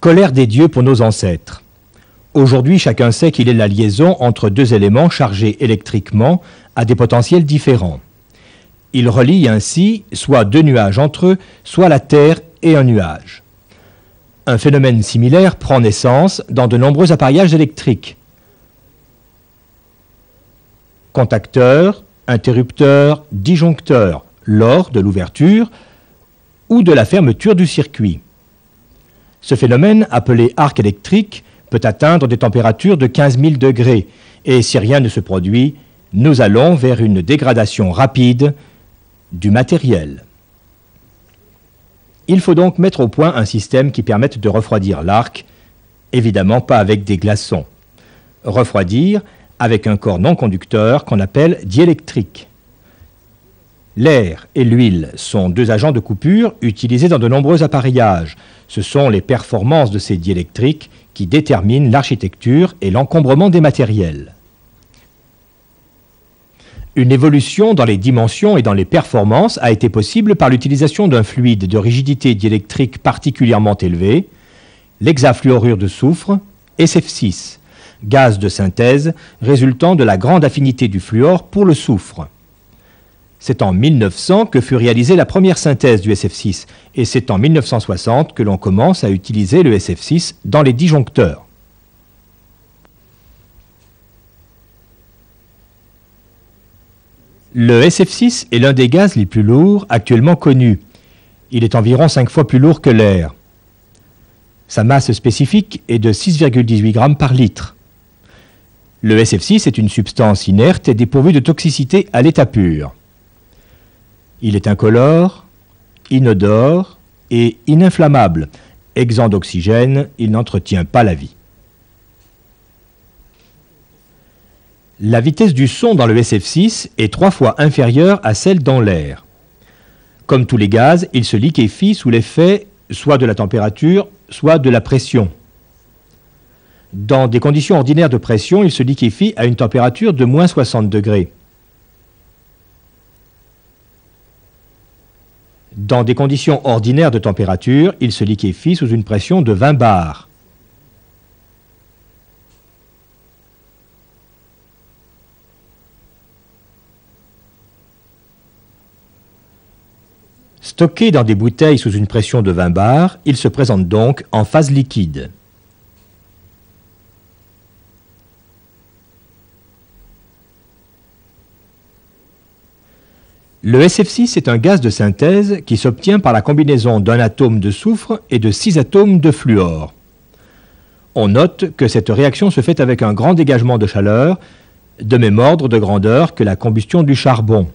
Colère des dieux pour nos ancêtres. Aujourd'hui, chacun sait qu'il est la liaison entre deux éléments chargés électriquement à des potentiels différents. Il relie ainsi soit deux nuages entre eux, soit la Terre et un nuage. Un phénomène similaire prend naissance dans de nombreux appareillages électriques. Contacteurs, interrupteurs, disjoncteurs, lors de l'ouverture ou de la fermeture du circuit. Ce phénomène, appelé arc électrique, peut atteindre des températures de 15 000 degrés, et si rien ne se produit, nous allons vers une dégradation rapide du matériel. Il faut donc mettre au point un système qui permette de refroidir l'arc, évidemment pas avec des glaçons. Refroidir avec un corps non conducteur qu'on appelle diélectrique. L'air et l'huile sont deux agents de coupure utilisés dans de nombreux appareillages. Ce sont les performances de ces diélectriques qui déterminent l'architecture et l'encombrement des matériels. Une évolution dans les dimensions et dans les performances a été possible par l'utilisation d'un fluide de rigidité diélectrique particulièrement élevée, l'hexafluorure de soufre, SF6, gaz de synthèse résultant de la grande affinité du fluor pour le soufre. C'est en 1900 que fut réalisée la première synthèse du SF6 et c'est en 1960 que l'on commence à utiliser le SF6 dans les disjoncteurs. Le SF6 est l'un des gaz les plus lourds actuellement connus. Il est environ 5 fois plus lourd que l'air. Sa masse spécifique est de 6,18 grammes par litre. Le SF6 est une substance inerte et dépourvue de toxicité à l'état pur. Il est incolore, inodore et ininflammable. Exempt d'oxygène, il n'entretient pas la vie. La vitesse du son dans le SF6 est 3 fois inférieure à celle dans l'air. Comme tous les gaz, il se liquéfie sous l'effet soit de la température, soit de la pression. Dans des conditions ordinaires de pression, il se liquéfie à une température de moins 60 degrés. Dans des conditions ordinaires de température, il se liquéfie sous une pression de 20 bars. Stocké dans des bouteilles sous une pression de 20 bars, il se présente donc en phase liquide. Le SF6 est un gaz de synthèse qui s'obtient par la combinaison d'un atome de soufre et de 6 atomes de fluor. On note que cette réaction se fait avec un grand dégagement de chaleur, de même ordre de grandeur que la combustion du charbon.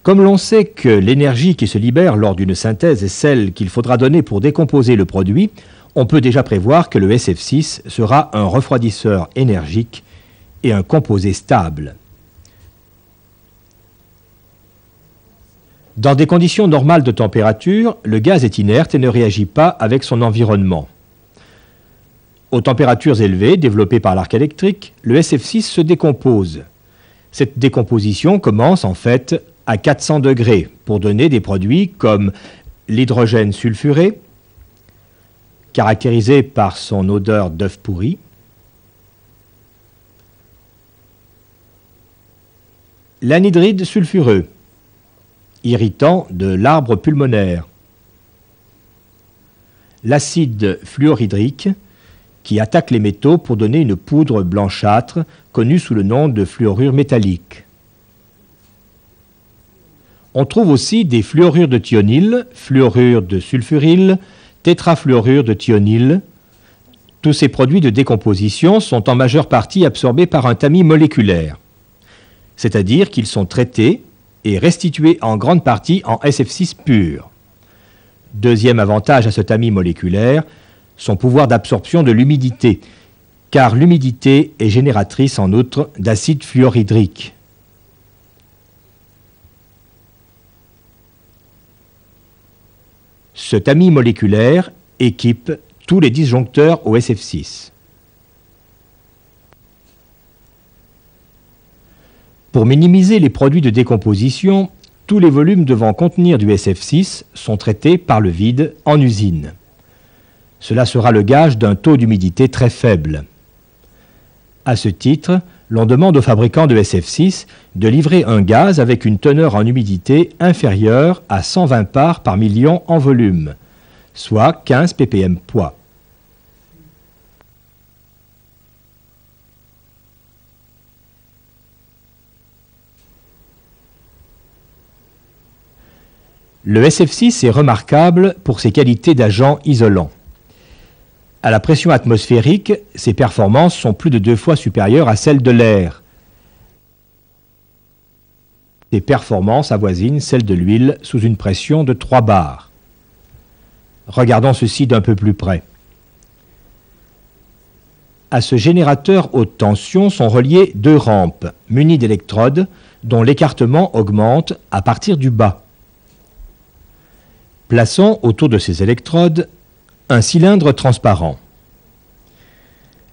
Comme l'on sait que l'énergie qui se libère lors d'une synthèse est celle qu'il faudra donner pour décomposer le produit, on peut déjà prévoir que le SF6 sera un refroidisseur énergique et un composé stable. Dans des conditions normales de température, le gaz est inerte et ne réagit pas avec son environnement. Aux températures élevées, développées par l'arc électrique, le SF6 se décompose. Cette décomposition commence en fait à 400 degrés pour donner des produits comme l'hydrogène sulfuré, caractérisé par son odeur d'œuf pourri, l'anhydride sulfureux, irritant de l'arbre pulmonaire, l'acide fluorhydrique, qui attaque les métaux pour donner une poudre blanchâtre connue sous le nom de fluorure métallique. On trouve aussi des fluorures de thionyle, fluorure de sulfuryle, tétrafluorure de thionyle. Tous ces produits de décomposition sont en majeure partie absorbés par un tamis moléculaire, c'est-à-dire qu'ils sont traités et restitués en grande partie en SF6 pur. Deuxième avantage à ce tamis moléculaire, son pouvoir d'absorption de l'humidité, car l'humidité est génératrice en outre d'acide fluorhydrique. Ce tamis moléculaire équipe tous les disjoncteurs au SF6. Pour minimiser les produits de décomposition, tous les volumes devant contenir du SF6 sont traités par le vide en usine. Cela sera le gage d'un taux d'humidité très faible. À ce titre, l'on demande aux fabricants de SF6 de livrer un gaz avec une teneur en humidité inférieure à 120 parts par million en volume, soit 15 ppm poids. Le SF6 est remarquable pour ses qualités d'agent isolant. À la pression atmosphérique, ses performances sont plus de 2 fois supérieures à celles de l'air. Ses performances avoisinent celles de l'huile sous une pression de 3 bars. Regardons ceci d'un peu plus près. À ce générateur haute tension sont reliées 2 rampes munies d'électrodes dont l'écartement augmente à partir du bas. Plaçons autour de ces électrodes un cylindre transparent.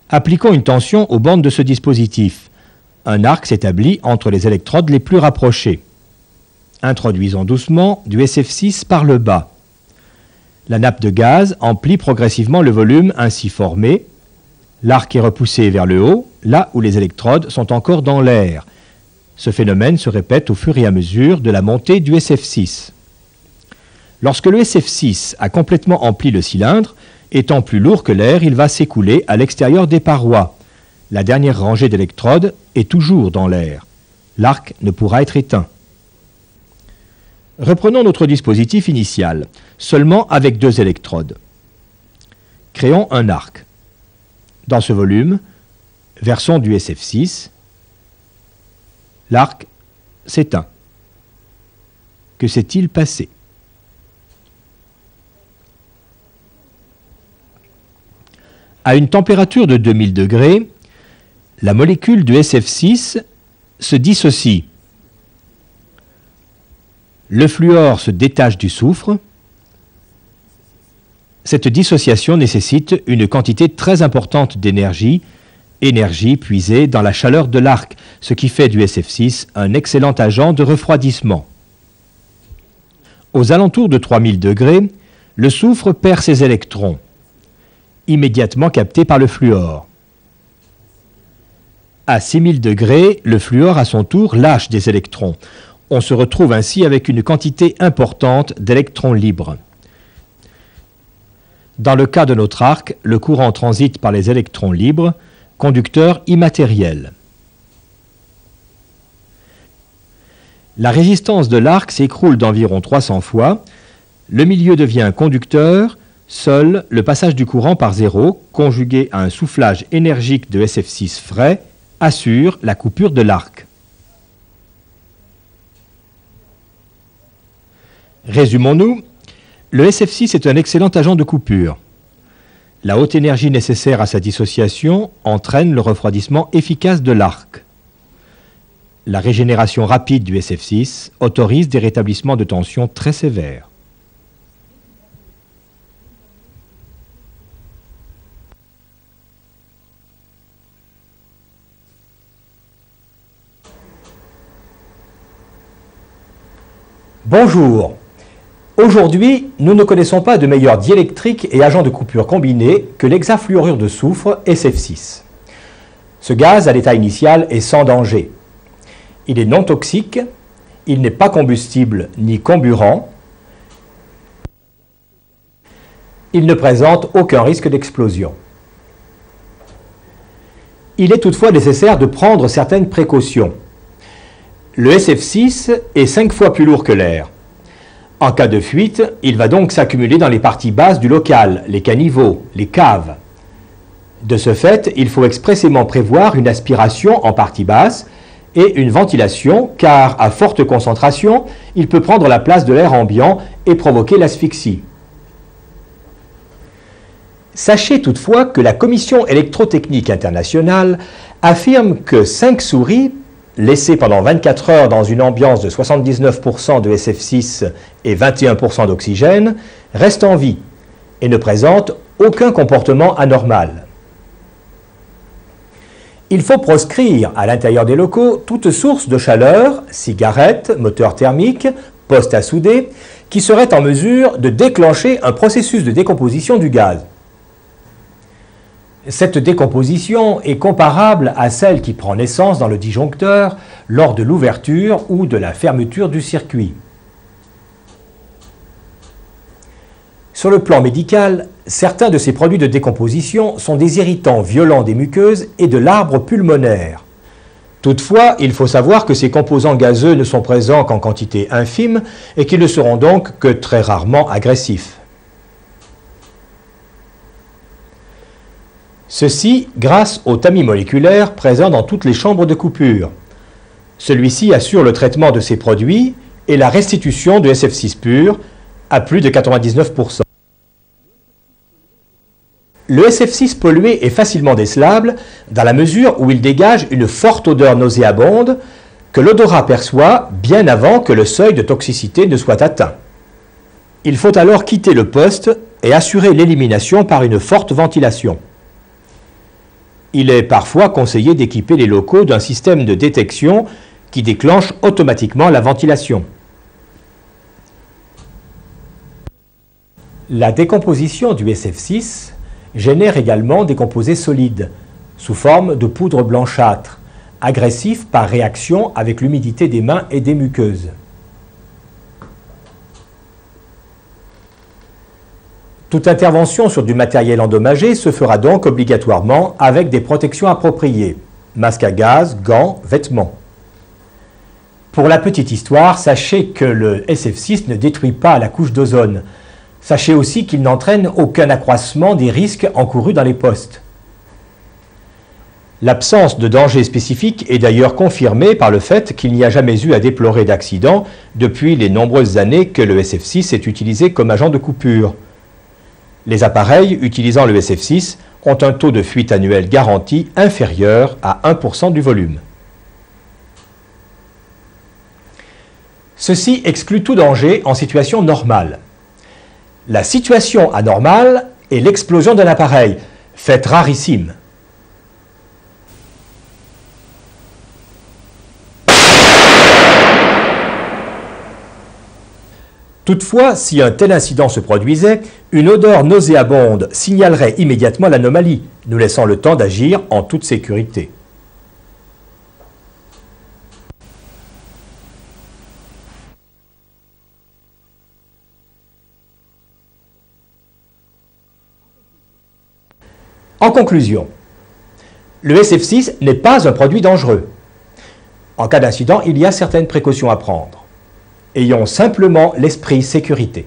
Appliquons une tension aux bandes de ce dispositif. Un arc s'établit entre les électrodes les plus rapprochées. Introduisons doucement du SF6 par le bas. La nappe de gaz emplit progressivement le volume ainsi formé. L'arc est repoussé vers le haut, là où les électrodes sont encore dans l'air. Ce phénomène se répète au fur et à mesure de la montée du SF6. Lorsque le SF6 a complètement empli le cylindre, étant plus lourd que l'air, il va s'écouler à l'extérieur des parois. La dernière rangée d'électrodes est toujours dans l'air. L'arc ne pourra être éteint. Reprenons notre dispositif initial, seulement avec 2 électrodes. Créons un arc. Dans ce volume, versons du SF6. L'arc s'éteint. Que s'est-il passé ? À une température de 2000 degrés, la molécule de SF6 se dissocie. Le fluor se détache du soufre. Cette dissociation nécessite une quantité très importante d'énergie, énergie puisée dans la chaleur de l'arc, ce qui fait du SF6 un excellent agent de refroidissement. Aux alentours de 3000 degrés, le soufre perd ses électrons, immédiatement captés par le fluor. À 6000 degrés, le fluor à son tour lâche des électrons. On se retrouve ainsi avec une quantité importante d'électrons libres. Dans le cas de notre arc, le courant transite par les électrons libres, conducteurs immatériels. La résistance de l'arc s'écroule d'environ 300 fois. Le milieu devient conducteur. Seul le passage du courant par zéro, conjugué à un soufflage énergique de SF6 frais, assure la coupure de l'arc. Résumons-nous, le SF6 est un excellent agent de coupure. La haute énergie nécessaire à sa dissociation entraîne le refroidissement efficace de l'arc. La régénération rapide du SF6 autorise des rétablissements de tension très sévères. Bonjour. Aujourd'hui, nous ne connaissons pas de meilleur diélectrique et agent de coupure combiné que l'hexafluorure de soufre SF6. Ce gaz à l'état initial est sans danger. Il est non toxique, il n'est pas combustible ni comburant, il ne présente aucun risque d'explosion. Il est toutefois nécessaire de prendre certaines précautions. Le SF6 est 5 fois plus lourd que l'air. En cas de fuite, il va donc s'accumuler dans les parties basses du local, les caniveaux, les caves. De ce fait, il faut expressément prévoir une aspiration en partie basse et une ventilation, car à forte concentration, il peut prendre la place de l'air ambiant et provoquer l'asphyxie. Sachez toutefois que la Commission électrotechnique internationale affirme que 5 souris laissées pendant 24 heures dans une ambiance de 79% de SF6 et 21% d'oxygène, restent en vie et ne présentent aucun comportement anormal. Il faut proscrire à l'intérieur des locaux toute source de chaleur, cigarettes, moteurs thermiques, postes à souder, qui seraient en mesure de déclencher un processus de décomposition du gaz. Cette décomposition est comparable à celle qui prend naissance dans le disjoncteur lors de l'ouverture ou de la fermeture du circuit. Sur le plan médical, certains de ces produits de décomposition sont des irritants violents des muqueuses et de l'arbre pulmonaire. Toutefois, il faut savoir que ces composants gazeux ne sont présents qu'en quantité infime et qu'ils ne seront donc que très rarement agressifs. Ceci grâce au tamis moléculaire présent dans toutes les chambres de coupure. Celui-ci assure le traitement de ces produits et la restitution de SF6 pur à plus de 99%. Le SF6 pollué est facilement décelable dans la mesure où il dégage une forte odeur nauséabonde que l'odorat perçoit bien avant que le seuil de toxicité ne soit atteint. Il faut alors quitter le poste et assurer l'élimination par une forte ventilation. Il est parfois conseillé d'équiper les locaux d'un système de détection qui déclenche automatiquement la ventilation. La décomposition du SF6 génère également des composés solides, sous forme de poudre blanchâtre, agressifs par réaction avec l'humidité des mains et des muqueuses. Toute intervention sur du matériel endommagé se fera donc obligatoirement avec des protections appropriées, masque à gaz, gants, vêtements. Pour la petite histoire, sachez que le SF6 ne détruit pas la couche d'ozone. Sachez aussi qu'il n'entraîne aucun accroissement des risques encourus dans les postes. L'absence de danger spécifique est d'ailleurs confirmée par le fait qu'il n'y a jamais eu à déplorer d'accident depuis les nombreuses années que le SF6 est utilisé comme agent de coupure. Les appareils utilisant le SF6 ont un taux de fuite annuel garanti inférieur à 1% du volume. Ceci exclut tout danger en situation normale. La situation anormale est l'explosion d'un appareil, fait rarissime. Toutefois, si un tel incident se produisait, une odeur nauséabonde signalerait immédiatement l'anomalie, nous laissant le temps d'agir en toute sécurité. En conclusion, le SF6 n'est pas un produit dangereux. En cas d'incident, il y a certaines précautions à prendre. Ayons simplement l'esprit sécurité.